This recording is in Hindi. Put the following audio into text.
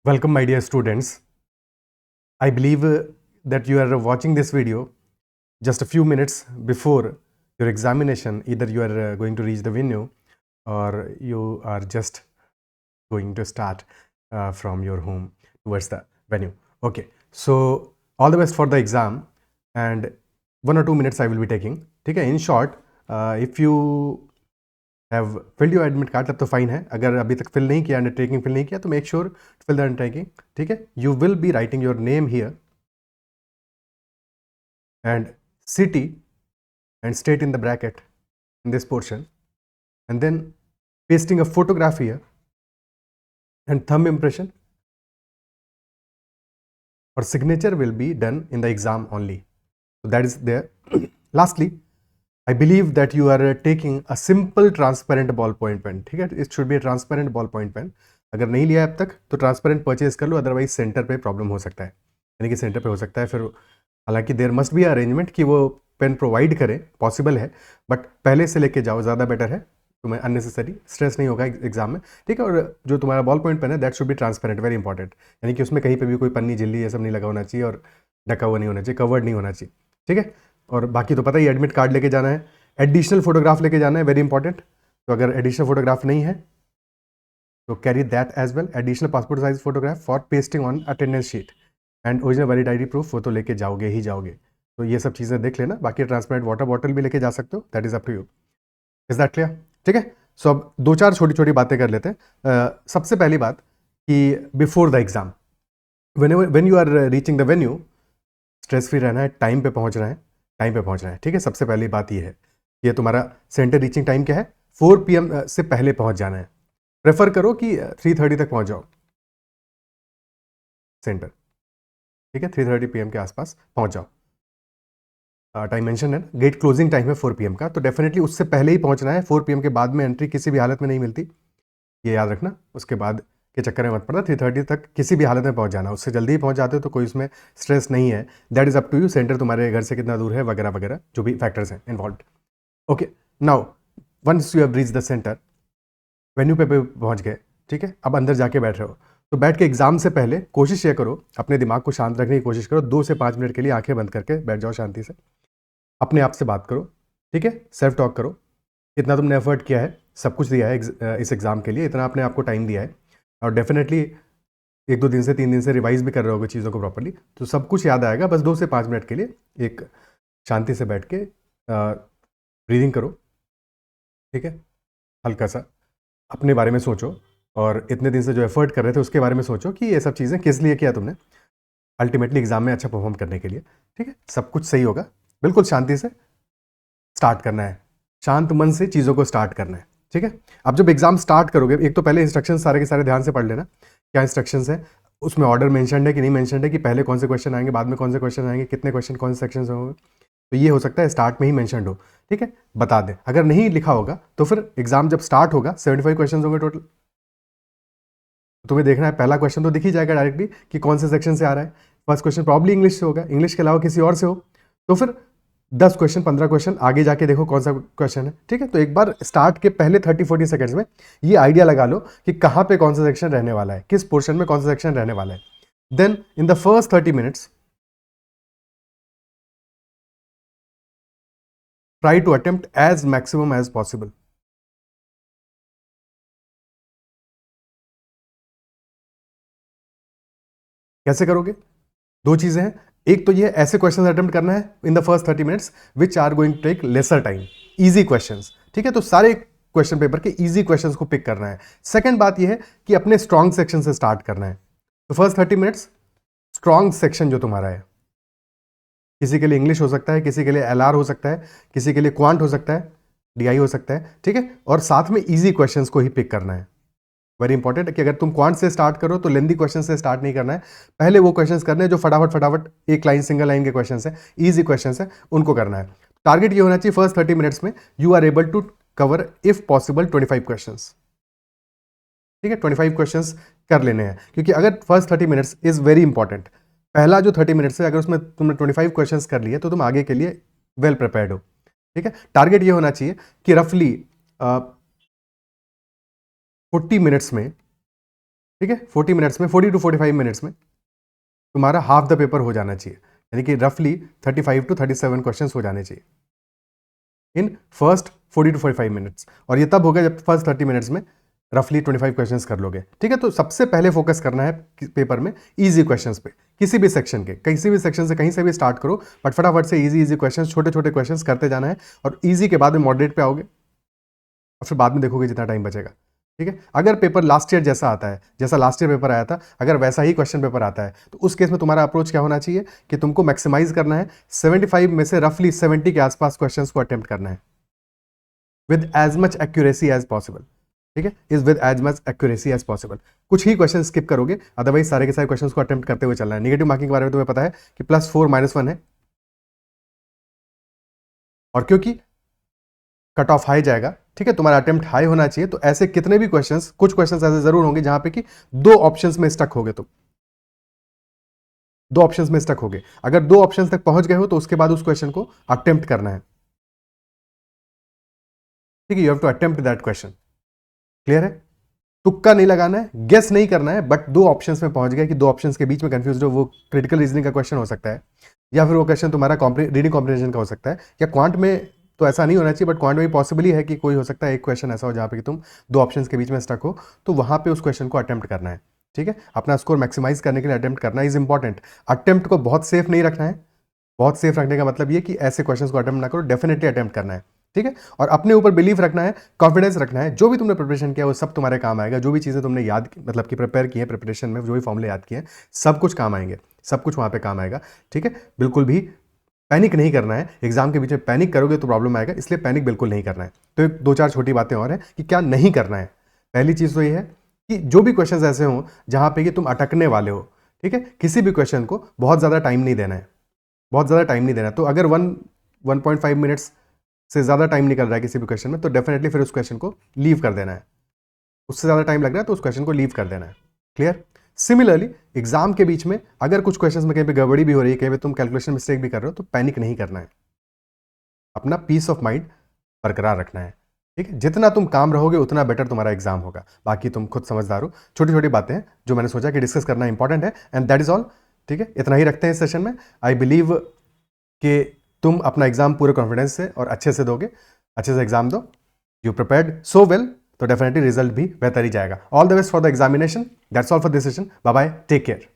Welcome, my dear students. I believe that you are watching this video just a few minutes before your examination. Either you are going to reach the venue or you are just going to start from your home towards the venue. Okay, so all the best for the exam, and 1 or 2 minutes I will be taking. Okay, in short, if you have filled your admit card तब तो फाइन है. अगर अभी तक फिल नहीं किया, अंडरटेकिंग फिल नहीं किया, तो make sure fill the undertaking. ठीक है, you will be writing your name here and city and state in the bracket in this portion, and then pasting a photograph here and thumb impression or signature will be done in the exam only. So that is there. Lastly, I believe that you are taking a simple transparent ballpoint pen. ठीक है, it should be a transparent ballpoint pen. अगर नहीं लिया अब तक तो ट्रांसपेरेंट परचेज कर लो, अदरवाइज सेंटर पे प्रॉब्लम हो सकता है. यानी कि सेंटर पे हो सकता है फिर, हालांकि देयर मस्ट बी अरेंजमेंट कि वो पेन प्रोवाइड करें, पॉसिबल है, बट पहले से लेके जाओ, ज़्यादा बेटर है. तुम्हें अननेसेसरी स्ट्रेस नहीं होगा एग्जाम में. ठीक है, और जो तुम्हारा बॉल पॉइंट पेन है that should be transparent, very important. यानी कि उसमें कहीं पे भी कोई पन्नी झिल्ली ये सब नहीं लगा होना चाहिए और ढका हुआ नहीं होना चाहिए, कवर्ड नहीं होना चाहिए. ठीक है, और बाकी तो पता ही, एडमिट कार्ड लेके जाना है, एडिशनल फोटोग्राफ लेके जाना है, वेरी इंपॉर्टेंट. तो अगर एडिशनल फोटोग्राफ नहीं है तो carry that as well, additional passport size photograph for pasting on attendance sheet, and original valid ID proof, वो तो लेके जाओगे ही जाओगे. तो ये सब चीज़ें देख लेना. बाकी ट्रांसपेरेंट वाटर बॉटल भी लेके जा सकते हो, that is up to you. Is that clear? ठीक है, सो अब दो चार छोटी छोटी बातें कर लेते हैं. सबसे पहली बात कि before the exam, when you are reaching the venue, stress free रहना है, टाइम पे पहुंचना है, टाइम पे पहुंचना है. ठीक है, सबसे पहली बात ये है. ये तुम्हारा सेंटर रीचिंग टाइम क्या है? 4 PM से पहले पहुंच जाना है. प्रेफर करो कि 3:30 तक पहुंच जाओ सेंटर. ठीक है, 3:30 PM के आसपास पहुंच जाओ. टाइम मेंशन है, गेट क्लोजिंग टाइम है 4 PM का, तो डेफिनेटली उससे पहले ही पहुंचना है. 4 PM के बाद में एंट्री किसी भी हालत में नहीं मिलती, ये याद रखना. उसके बाद के चक्कर में मत पड़ना. 3:30 तक किसी भी हालत में पहुंच जाना. उससे जल्दी ही पहुंच जाते हो तो कोई उसमें स्ट्रेस नहीं है. That is up to you, centre तुम्हारे घर से कितना दूर है वगैरह वगैरह, जो भी फैक्टर्स हैं involve. Okay, now once you have reach the centre, venue पे पहुंच गए. ठीक है, अब अंदर जाके बैठ रहे हो, तो बैठ के एग्जाम से पहले कोशिश ये करो, अपने दिमाग को शांत रखने की कोशिश करो. 2 से 5 मिनट के लिए आंखें बंद करके बैठ जाओ शांति से. अपने आप से बात करो. ठीक है, सेल्फ टॉक करो. इतना तुमने एफर्ट किया है, सब कुछ दिया है इस एग्ज़ाम के लिए, इतना अपने आपको टाइम दिया है, और डेफिनेटली 1-2 दिन से 3 दिन से रिवाइज भी कर रहे होगे चीज़ों को प्रॉपर्ली, तो सब कुछ याद आएगा. बस 2 से 5 मिनट के लिए एक शांति से बैठ के ब्रीदिंग करो. ठीक है, हल्का सा अपने बारे में सोचो, और इतने दिन से जो एफर्ट कर रहे थे उसके बारे में सोचो कि ये सब चीज़ें किस लिए किया तुमने, अल्टीमेटली एग्जाम में अच्छा परफॉर्म करने के लिए. ठीक है, सब कुछ सही होगा. बिल्कुल शांति से स्टार्ट करना है, शांत मन से चीज़ों को स्टार्ट करना है. ठीक है, अब जब एग्जाम स्टार्ट करोगे, एक तो पहले इंस्ट्रक्शन सारे के सारे ध्यान से पढ़ लेना. क्या इंस्ट्रक्शंस है, उसमें ऑर्डर मेंशन है कि नहीं मेंशन है, कि पहले कौन से क्वेश्चन आएंगे, बाद में कौन से क्वेश्चन आएंगे, कितने क्वेश्चन कौन से सेक्शन होंगे. तो ये हो सकता है स्टार्ट में ही मेंशन हो. ठीक है, बता दें. अगर नहीं लिखा होगा तो फिर एग्जाम जब स्टार्ट होगा 75 क्वेश्चन होंगे टोटल. तुम्हें देखना है, पहला क्वेश्चन तो दिख ही जाएगा डायरेक्टली कि कौन से सेक्शन से आ रहा है. फर्स्ट क्वेश्चन प्रॉब्ली इंग्लिश से होगा, इंग्लिश के अलावा किसी और से हो, तो फिर 10 क्वेश्चन 15 क्वेश्चन आगे जाके देखो कौन सा क्वेश्चन है. ठीक है, तो एक बार स्टार्ट के पहले 30-40 सेकंड्स में ये आइडिया लगा लो कि कहाँ पे कौन सा सेक्शन रहने वाला है, किस पोर्शन में कौन सा सेक्शन रहने वाला है. Then in the first 30 minutes try to attempt as maximum as possible. कैसे करोगे? दो चीजें हैं. एक तो ये ऐसे क्वेश्चन अटेम्प्ट करना है in the first 30 minutes which are going to take lesser time, easy questions. ठीक है, तो सारे क्वेश्चन पेपर के इजी क्वेश्चंस को पिक करना है. सेकंड बात ये है कि अपने स्ट्रॉन्ग सेक्शन से स्टार्ट करना है. तो फर्स्ट 30 मिनट्स स्ट्रॉन्ग सेक्शन जो तुम्हारा है, किसी के लिए इंग्लिश हो सकता है, किसी के लिए LR हो सकता है, किसी के लिए क्वांट हो सकता है, DI हो सकता है. ठीक है, और साथ में इजी क्वेश्चंस को ही पिक करना है. वेरी इंपॉर्टेंट है कि अगर तुम क्वांट से स्टार्ट करो तो लेंदी क्वेश्चन से स्टार्ट नहीं करना है. पहले वो क्वेश्चंस करने हैं जो फटाफट फटाफट एक लाइन सिंगल लाइन के क्वेश्चंस हैं, इजी क्वेश्चंस हैं, उनको करना है. टारगेट ये होना चाहिए फर्स्ट 30 मिनट्स में you are able to cover if possible 25 questions. ठीक है, 25 क्वेश्चंस कर लेने हैं, क्योंकि अगर first 30 minutes is very important. पहला जो 30 मिनट्स है, अगर उसमें तुमने 25 क्वेश्चंस कर लिए तो तुम आगे के लिए वेल प्रिपेयर्ड हो. ठीक है, टारगेट ये होना चाहिए कि रफली 40 मिनट्स में, ठीक है, 40 मिनट्स में, 40 to 45 मिनट्स में तुम्हारा हाफ द पेपर हो जाना चाहिए, यानी कि रफली 35 to 37 क्वेश्चन हो जाने चाहिए इन फर्स्ट 40 to 45 मिनट्स। और ये तब होगा जब फर्स्ट 30 मिनट्स में रफली 25 क्वेश्चंस कर लोगे। ठीक है, तो सबसे पहले फोकस करना है पेपर में इजी क्वेश्चंस पे, किसी भी सेक्शन के, किसी भी सेक्शन से कहीं से भी स्टार्ट करो, बट फटाफट से इजी क्वेश्चंस, छोटे छोटे क्वेश्चंस करते जाना है, और इजी के बाद में मॉडरेट पे आओगे और फिर बाद में देखोगे जितना टाइम बचेगा। ठीक है, अगर पेपर लास्ट ईयर जैसा आता है, जैसा लास्ट ईयर पेपर आया था, अगर वैसा ही क्वेश्चन पेपर आता है, तो उस केस में तुम्हारा अप्रोच क्या होना चाहिए कि तुमको मैक्सिमाइज करना है, 75 में से रफली 70 के आसपास क्वेश्चंस को अटेम्प्ट करना है with as much accuracy as possible. ठीक है, is with as much accuracy as possible. कुछ ही क्वेश्चन स्किप करोगे, अदरवाइज सारे के सारे क्वेश्चन को अटेम्प्ट करते हुए चलना है। नेगेटिव मार्किंग के बारे में तुम्हें पता है कि +4 -1 है, और क्योंकि कट ऑफ हाई जाएगा, ठीक है, तुम्हारा अटेम्प्ट हाई होना चाहिए, तो ऐसे कितने भी क्वेश्चंस, कुछ क्वेश्चंस ऐसे जरूर होंगे जहां पे कि 2 ऑप्शंस में स्टक होगे, तो 2 ऑप्शंस में स्टक होगे। अगर 2 ऑप्शंस तक पहुंच गए हो तो उसके बाद उस क्वेश्चन को अटेम्प्ट करना है। ठीक है, you have to attempt that question. Clear है? तुक्का नहीं लगाना है, गेस नहीं करना है, बट 2 ऑप्शंस में पहुंच गए कि 2 ऑप्शंस के बीच में कंफ्यूज हो, वो क्रिटिकल रीजनिंग का क्वेश्चन हो सकता है, या फिर वो क्वेश्चन तुम्हारा रीडिंग कॉम्प्रिहेंशन का हो सकता है, या क्वांट में तो ऐसा नहीं होना चाहिए, बट क्वांट में पॉसिबल ही है कि कोई हो सकता है एक क्वेश्चन ऐसा हो जहां पे कि तुम 2 ऑप्शंस के बीच में स्टक हो, तो वहां पे उस क्वेश्चन को अटेम्प्ट करना है। ठीक है, अपना स्कोर मैक्सिमाइज करने के लिए अटेम्प्ट करना इज इंपॉर्टेंट। अटेम्प्ट को बहुत सेफ नहीं रखना है, बहुत सेफ रखने का मतलब ये कि ऐसे क्वेश्चंस को अटेम्प्ट ना करो, डेफिनेटली अटेम्प्ट करना है। ठीक है, और अपने ऊपर बिलीव रखना है, कॉन्फिडेंस रखना है, जो भी तुमने प्रिपरेशन किया वो सब तुम्हारे काम आएगा, जो भी चीज़ें तुमने याद मतलब कि प्रिपेयर की है प्रिपरेशन में, जो भी फॉर्मूले याद किए हैं, सब कुछ काम आएंगे, सब कुछ वहाँ पे काम आएगा। ठीक है, बिल्कुल भी पैनिक नहीं करना है, एग्जाम के बीच में पैनिक करोगे तो प्रॉब्लम आएगा, इसलिए पैनिक बिल्कुल नहीं करना है। तो 2-4 छोटी बातें और हैं कि क्या नहीं करना है। पहली चीज़ तो ये है कि जो भी क्वेश्चन ऐसे हों जहाँ पे कि तुम अटकने वाले हो, ठीक है, किसी भी क्वेश्चन को बहुत ज़्यादा टाइम नहीं देना है, बहुत ज़्यादा टाइम नहीं देना है। तो अगर 1.5 मिनट्स से ज़्यादा टाइम निकल रहा है किसी भी क्वेश्चन में, तो डेफिनेटली फिर उस क्वेश्चन को लीव कर देना है। उससे ज़्यादा टाइम लग रहा है तो उस क्वेश्चन को लीव कर देना है। क्लियर? सिमिलरली एग्जाम के बीच में अगर कुछ क्वेश्चंस में कहीं पे गड़बड़ी भी हो रही है, कहीं पे तुम कैलकुलेशन मिस्टेक भी कर रहे हो, तो पैनिक नहीं करना है, अपना पीस ऑफ माइंड बरकरार रखना है। ठीक है, जितना तुम काम रहोगे उतना बेटर तुम्हारा एग्जाम होगा। बाकी तुम खुद समझदार हो, छोटी छोटी बातें हैं जो मैंने सोचा कि डिस्कस करना इंपॉर्टेंट है, एंड दैट इज ऑल। ठीक है, इतना ही रखते हैं इस सेशन में। आई बिलीव कि तुम अपना एग्जाम पूरे कॉन्फिडेंस से और अच्छे से दोगे, अच्छे से एग्जाम दो, यू प्रिपेयर्ड सो वेल, तो डेफिनेटली रिजल्ट भी बेहतर ही जाएगा। All the best for the examination. That's all for this session. Bye bye, take care.